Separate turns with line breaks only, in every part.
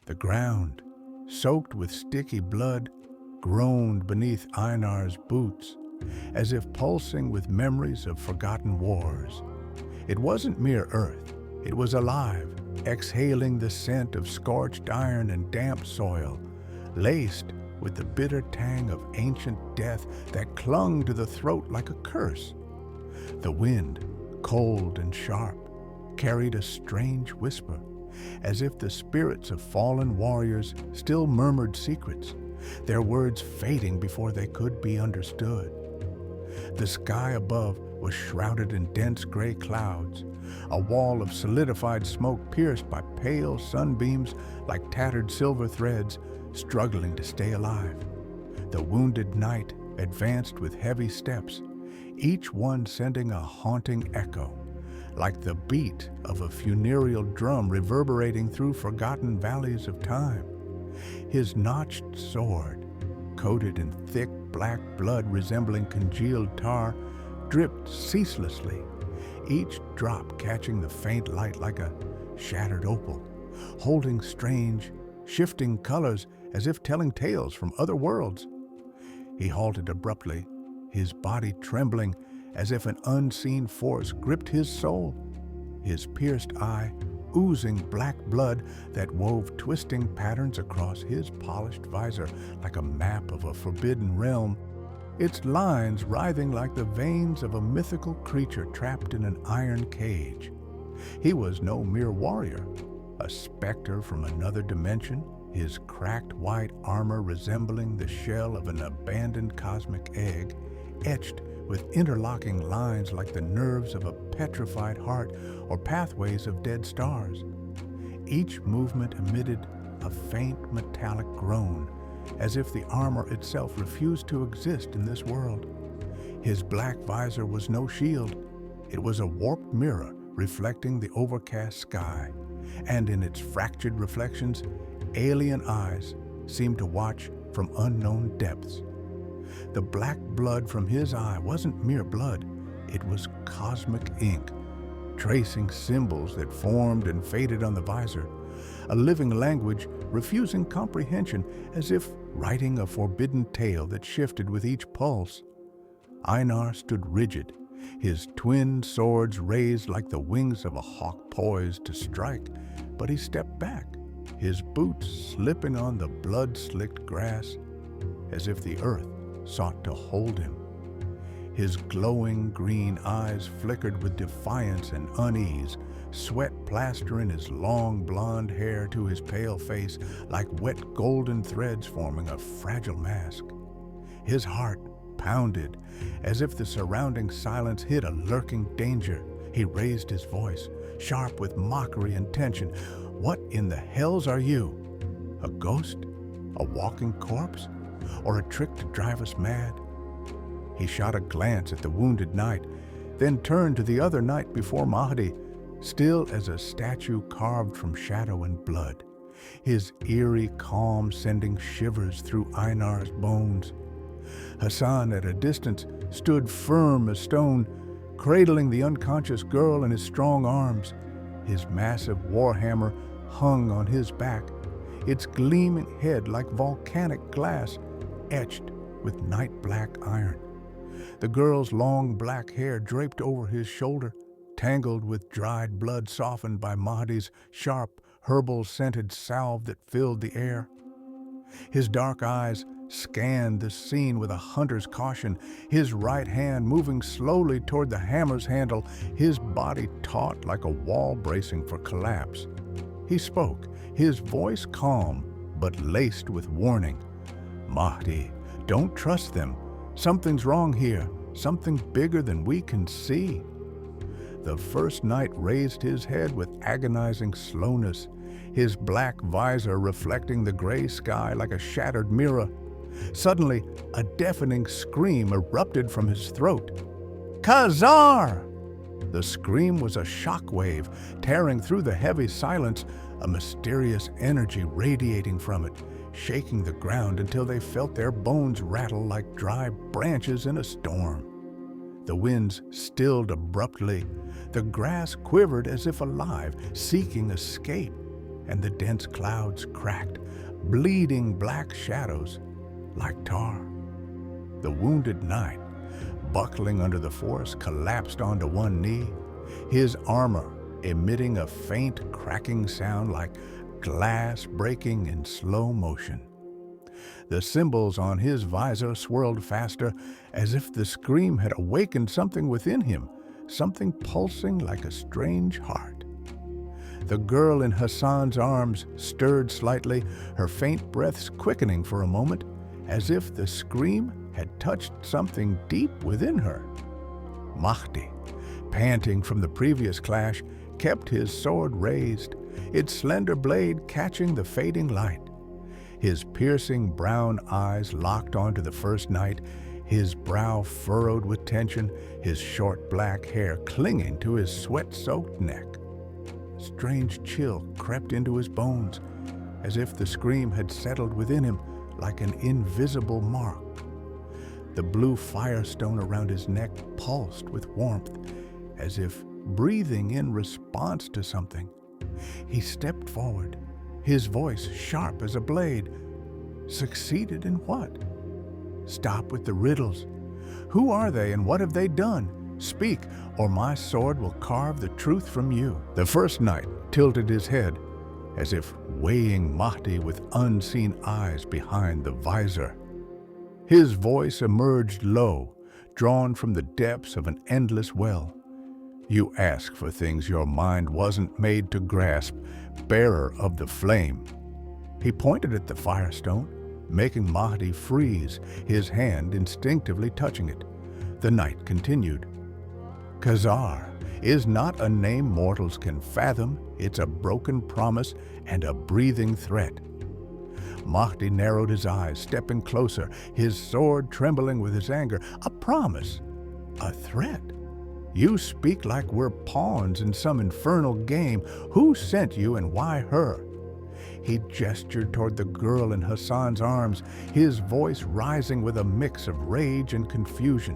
The ground, soaked with sticky blood, groaned beneath Einar's boots, as if pulsing with memories of forgotten wars. It wasn't mere earth, it was alive, exhaling the scent of scorched iron and damp soil, laced with the bitter tang of ancient death that clung to the throat like a curse. The wind, cold and sharp, carried a strange whisper, as if the spirits of fallen warriors still murmured secrets, their words fading before they could be understood. The sky above was shrouded in dense gray clouds, a wall of solidified smoke pierced by pale sunbeams like tattered silver threads struggling to stay alive. The wounded night advanced with heavy steps, each one sending a haunting echo, like the beat of a funereal drum reverberating through forgotten valleys of time. His notched sword, coated in thick black blood resembling congealed tar, dripped ceaselessly, each drop catching the faint light like a shattered opal, holding strange, shifting colors as if telling tales from other worlds. He halted abruptly, his body trembling as if an unseen force gripped his soul, his pierced eye oozing black blood that wove twisting patterns across his polished visor like a map of a forbidden realm, its lines writhing like the veins of a mythical creature trapped in an iron cage. He was no mere warrior, a specter from another dimension, his cracked white armor resembling the shell of an abandoned cosmic egg, etched with interlocking lines like the nerves of a petrified heart or pathways of dead stars. Each movement emitted a faint metallic groan, as if the armor itself refused to exist in this world. His black visor was no shield. It was a warped mirror reflecting the overcast sky, and in its fractured reflections, alien eyes seemed to watch from unknown depths. The black blood from his eye wasn't mere blood, it was cosmic ink, tracing symbols that formed and faded on the visor, a living language refusing comprehension as if writing a forbidden tale that shifted with each pulse. Einar stood rigid, his twin swords raised like the wings of a hawk poised to strike, but he stepped back, his boots slipping on the blood-slicked grass, as if the earth sought to hold him. His glowing green eyes flickered with defiance and unease, sweat plastering his long blonde hair to his pale face like wet golden threads forming a fragile mask. His heart pounded as if the surrounding silence hid a lurking danger. He raised his voice, sharp with mockery and tension. "What in the hells are you? A ghost? A walking corpse? Or a trick to drive us mad?" He shot a glance at the wounded knight, then turned to the other knight before Makti, still as a statue carved from shadow and blood, his eerie calm sending shivers through Einar's bones. Hassan, at a distance, stood firm as stone, cradling the unconscious girl in his strong arms. His massive warhammer hung on his back, its gleaming head like volcanic glass, etched with night-black iron. The girl's long black hair draped over his shoulder, tangled with dried blood softened by Mahdi's sharp, herbal-scented salve that filled the air. His dark eyes scanned the scene with a hunter's caution, his right hand moving slowly toward the hammer's handle, his body taut like a wall bracing for collapse. He spoke, his voice calm but laced with warning. "Makti, don't trust them. Something's wrong here, something bigger than we can see." The first knight raised his head with agonizing slowness, his black visor reflecting the gray sky like a shattered mirror. Suddenly, a deafening scream erupted from his throat. "Khazar!" The scream was a shockwave, tearing through the heavy silence, a mysterious energy radiating from it, shaking the ground until they felt their bones rattle like dry branches in a storm. The winds stilled abruptly. The grass quivered as if alive, seeking escape. and the dense clouds cracked, bleeding black shadows like tar. The wounded knight, buckling under the force, collapsed onto one knee, his armor emitting a faint cracking sound like glass breaking in slow motion. The symbols on his visor swirled faster, as if the scream had awakened something within him, something pulsing like a strange heart. The girl in Hassan's arms stirred slightly, her faint breaths quickening for a moment, as if the scream had touched something deep within her. Makti, panting from the previous clash, kept his sword raised, its slender blade catching the fading light. His piercing brown eyes locked onto the first knight, his brow furrowed with tension, his short black hair clinging to his sweat-soaked neck. A strange chill crept into his bones, as if the scream had settled within him like an invisible mark. The blue firestone around his neck pulsed with warmth, as if breathing in response to something. He stepped forward, his voice sharp as a blade. Succeeded in what? Stop with the riddles. Who are they and what have they done? Speak, or my sword will carve the truth from you. The first knight tilted his head, as if weighing Makti with unseen eyes behind the visor. His voice emerged low, drawn from the depths of an endless well. You ask for things your mind wasn't made to grasp, bearer of the flame. He pointed at the firestone, making Makti freeze, his hand instinctively touching it. The knight continued. Khazar is not a name mortals can fathom. It's a broken promise and a breathing threat. Makti narrowed his eyes, stepping closer, his sword trembling with his anger. A promise? A threat? You speak like we're pawns in some infernal game. Who sent you and why her? He gestured toward the girl in Hassan's arms, his voice rising with a mix of rage and confusion.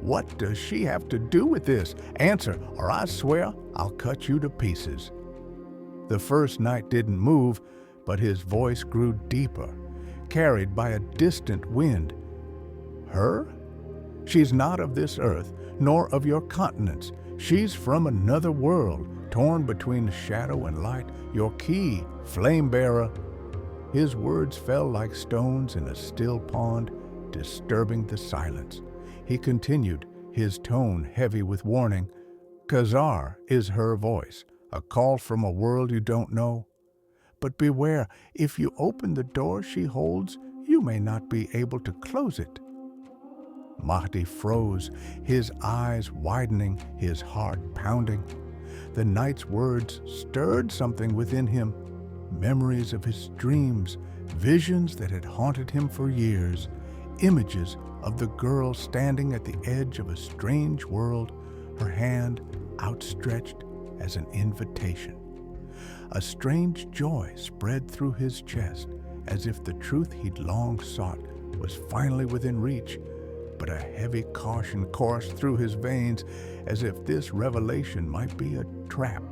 What does she have to do with this? Answer, or I swear I'll cut you to pieces. The first knight didn't move, but his voice grew deeper, carried by a distant wind. Her? She's not of this earth, nor of your continents. She's from another world, torn between shadow and light. Your key, flame-bearer. His words fell like stones in a still pond, disturbing the silence. He continued, his tone heavy with warning. Khazar is her voice, a call from a world you don't know. But beware, if you open the door she holds, you may not be able to close it. Makti froze, his eyes widening, his heart pounding. The knight's words stirred something within him, memories of his dreams, visions that had haunted him for years, images of the girl standing at the edge of a strange world, her hand outstretched as an invitation. A strange joy spread through his chest, as if the truth he'd long sought was finally within reach, but a heavy caution coursed through his veins, as if this revelation might be a trap.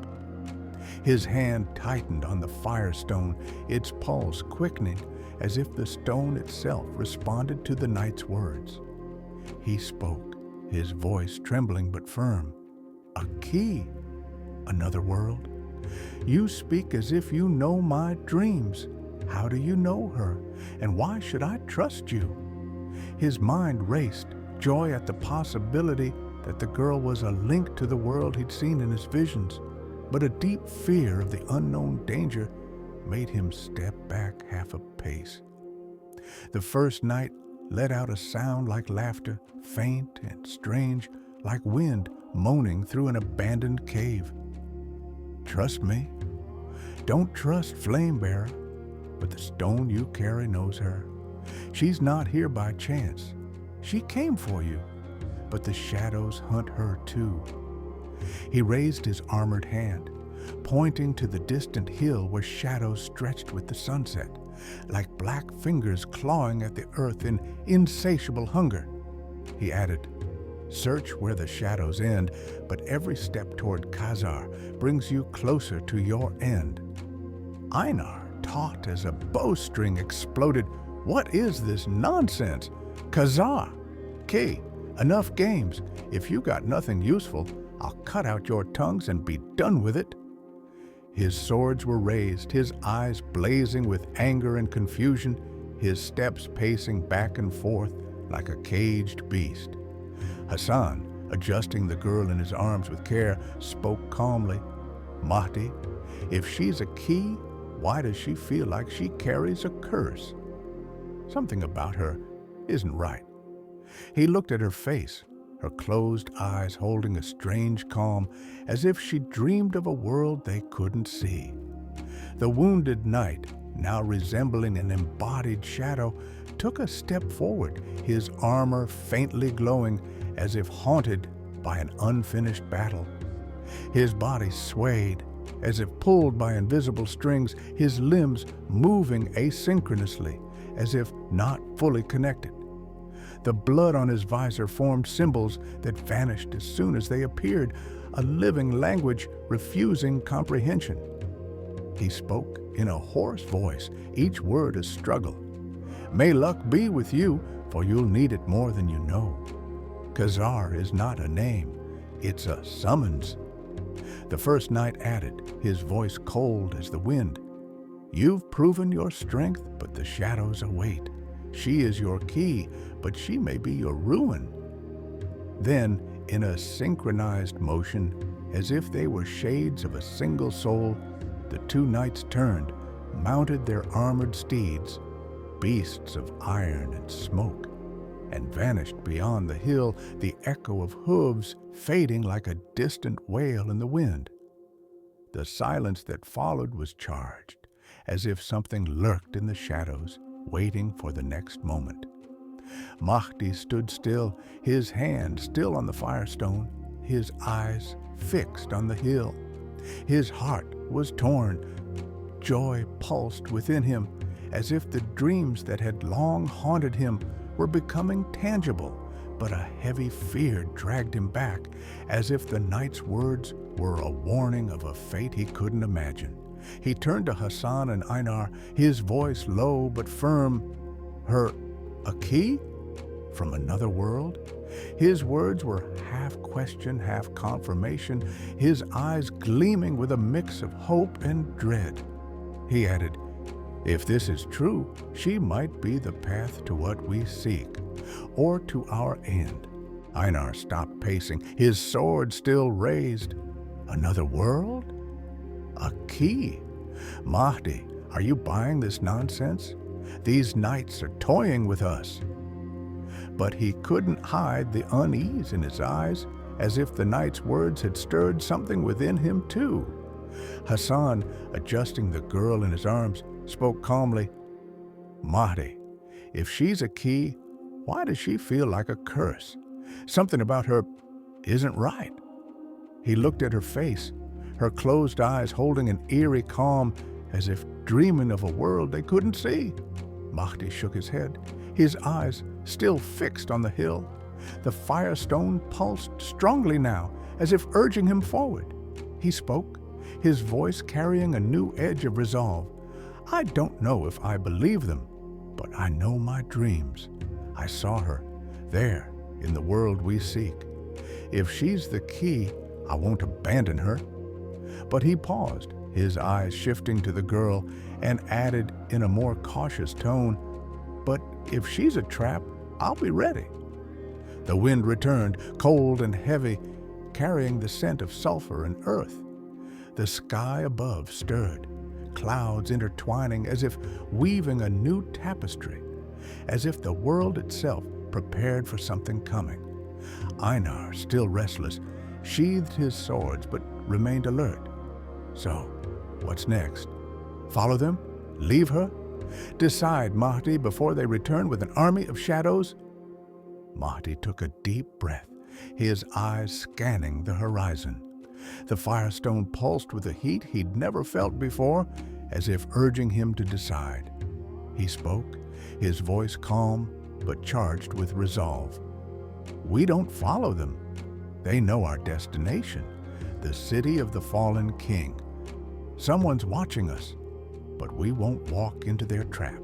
His hand tightened on the firestone, its pulse quickening, as if the stone itself responded to the knight's words. He spoke, his voice trembling but firm. A key, another world. You speak as if you know my dreams. How do you know her, and why should I trust you? His mind raced, joy at the possibility that the girl was a link to the world he'd seen in his visions, but a deep fear of the unknown danger made him step back half a pace. The first knight let out a sound like laughter, faint and strange, like wind moaning through an abandoned cave. Trust me. Don't trust Flamebearer, but the stone you carry knows her. She's not here by chance. She came for you, but the shadows hunt her too. He raised his armored hand, pointing to the distant hill where shadows stretched with the sunset, like black fingers clawing at the earth in insatiable hunger. He added, search where the shadows end, but every step toward Khazar brings you closer to your end. Einar, taut as a bowstring, exploded. "What is this nonsense? Kazaa! Kay, enough games. If you got nothing useful, I'll cut out your tongues and be done with it." His swords were raised, his eyes blazing with anger and confusion, his steps pacing back and forth like a caged beast. Hassan, adjusting the girl in his arms with care, spoke calmly. "Makti, if she's a key, why does she feel like she carries a curse? Something about her isn't right." He looked at her face, her closed eyes holding a strange calm, as if she dreamed of a world they couldn't see. The wounded knight, now resembling an embodied shadow, took a step forward, his armor faintly glowing, as if haunted by an unfinished battle. His body swayed, as if pulled by invisible strings, his limbs moving asynchronously, as if not fully connected. The blood on his visor formed symbols that vanished as soon as they appeared, a living language refusing comprehension. He spoke in a hoarse voice, each word a struggle. "May luck be with you, for you'll need it more than you know. Khazar is not a name, it's a summons." The first knight added, his voice cold as the wind. "You've proven your strength, but the shadows await. She is your key, but she may be your ruin." Then, in a synchronized motion, as if they were shades of a single soul, the two knights turned, mounted their armored steeds, beasts of iron and smoke, and vanished beyond the hill, the echo of hooves fading like a distant wail in the wind. The silence that followed was charged, as if something lurked in the shadows, waiting for the next moment. Makti stood still, his hand still on the firestone, his eyes fixed on the hill. His heart was torn. Joy pulsed within him, as if the dreams that had long haunted him were becoming tangible, but a heavy fear dragged him back, as if the knight's words were a warning of a fate he couldn't imagine. He turned to Hassan and Einar, his voice low but firm. A key? From another world?" His words were half question, half confirmation, his eyes gleaming with a mix of hope and dread. He added, "If this is true, she might be the path to what we seek, or to our end." Einar stopped pacing, his sword still raised. "Another world? A key? Makti, are you buying this nonsense? These knights are toying with us." But he couldn't hide the unease in his eyes, as if the knight's words had stirred something within him too. Hassan, adjusting the girl in his arms, spoke calmly. "Makti, if she's a key, why does she feel like a curse? Something about her isn't right." He looked at her face, her closed eyes holding an eerie calm, as if dreaming of a world they couldn't see. Makti shook his head, his eyes still fixed on the hill. The firestone pulsed strongly now, as if urging him forward. He spoke, his voice carrying a new edge of resolve. "I don't know if I believe them, but I know my dreams. I saw her, there, in the world we seek. If she's the key, I won't abandon her." But he paused, his eyes shifting to the girl, and added in a more cautious tone, "But if she's a trap, I'll be ready." The wind returned, cold and heavy, carrying the scent of sulfur and earth. The sky above stirred, clouds intertwining as if weaving a new tapestry, as if the world itself prepared for something coming. Einar, still restless, sheathed his swords but remained alert. So, what's next? Follow them? Leave her? Decide, Makti, before they return with an army of shadows? Makti took a deep breath, his eyes scanning the horizon. The firestone pulsed with a heat he'd never felt before, as if urging him to decide. He spoke, his voice calm but charged with resolve. "We don't follow them. They know our destination, the city of the fallen king. Someone's watching us. but we won't walk into their trap.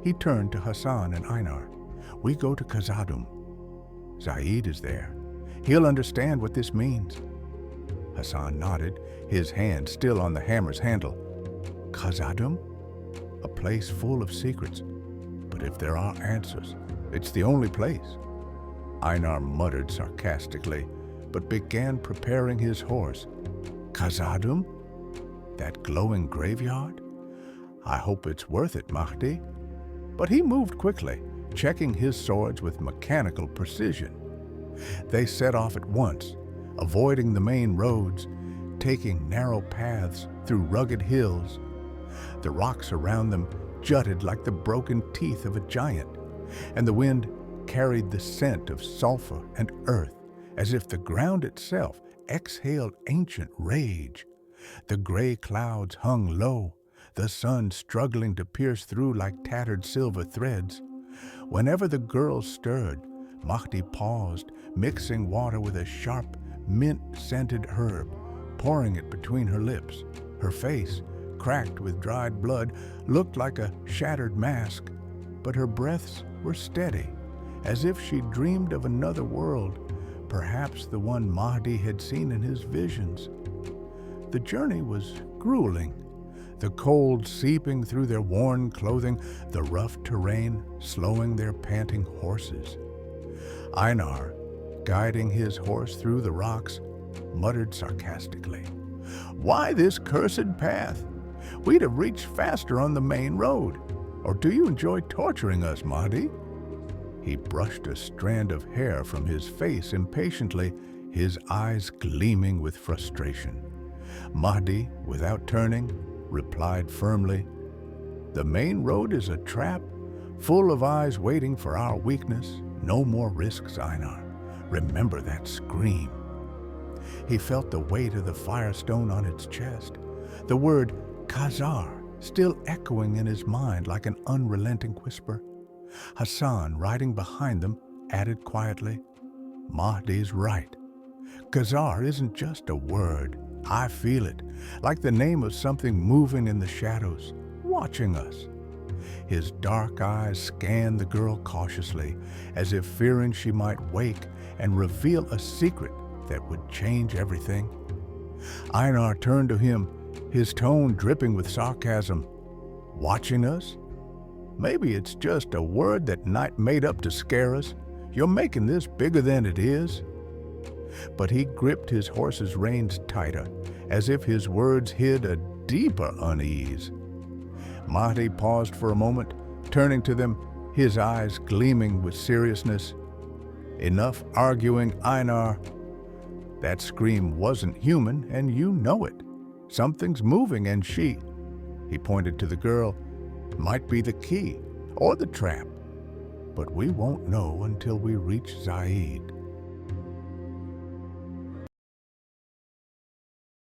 He turned to Hassan and Einar. We go to Khazad-dûm. Zaid is there. He'll understand what this means. Hassan nodded, his hand still on the hammer's handle. Khazad-dûm? A place full of secrets. But if there are answers, it's the only place. Einar muttered sarcastically, but began preparing his horse. Khazad-dûm? That glowing graveyard? I hope it's worth it, Makti. But he moved quickly, checking his swords with mechanical precision. They set off at once, avoiding the main roads, taking narrow paths through rugged hills. The rocks around them jutted like the broken teeth of a giant, and the wind carried the scent of sulfur and earth, as if the ground itself exhaled ancient rage. The gray clouds hung low, the sun struggling to pierce through like tattered silver threads. Whenever the girls stirred, Makti paused, mixing water with a sharp, mint-scented herb, pouring it between her lips. Her face, cracked with dried blood, looked like a shattered mask, but her breaths were steady, as if she dreamed of another world, perhaps the one Mahdi had seen in his visions. The journey was grueling, the cold seeping through their worn clothing, the rough terrain slowing their panting horses. Einar, guiding his horse through the rocks, muttered sarcastically, "Why this cursed path? We'd have reached faster on the main road. Or do you enjoy torturing us, Mahdi?" He brushed a strand of hair from his face impatiently, his eyes gleaming with frustration. Mahdi, without turning, replied firmly, "The main road is a trap, full of eyes waiting for our weakness. No more risks, Einar. Remember that scream." He felt the weight of the firestone on its chest, the word Khazar still echoing in his mind like an unrelenting whisper. Hassan, riding behind them, added quietly, "Mahdi's right. Khazar isn't just a word. I feel it, like the name of something moving in the shadows, watching us." His dark eyes scanned the girl cautiously, as if fearing she might wake and reveal a secret that would change everything. Einar turned to him, his tone dripping with sarcasm. "Watching us? Maybe it's just a word that Night made up to scare us. You're making this bigger than it is." But he gripped his horse's reins tighter, as if his words hid a deeper unease. Mahdi paused for a moment, turning to them, his eyes gleaming with seriousness. "Enough arguing, Einar. That scream wasn't human, and you know it. Something's moving, and she," he pointed to the girl, "might be the key, or the trap. But we won't know until we reach Zaid."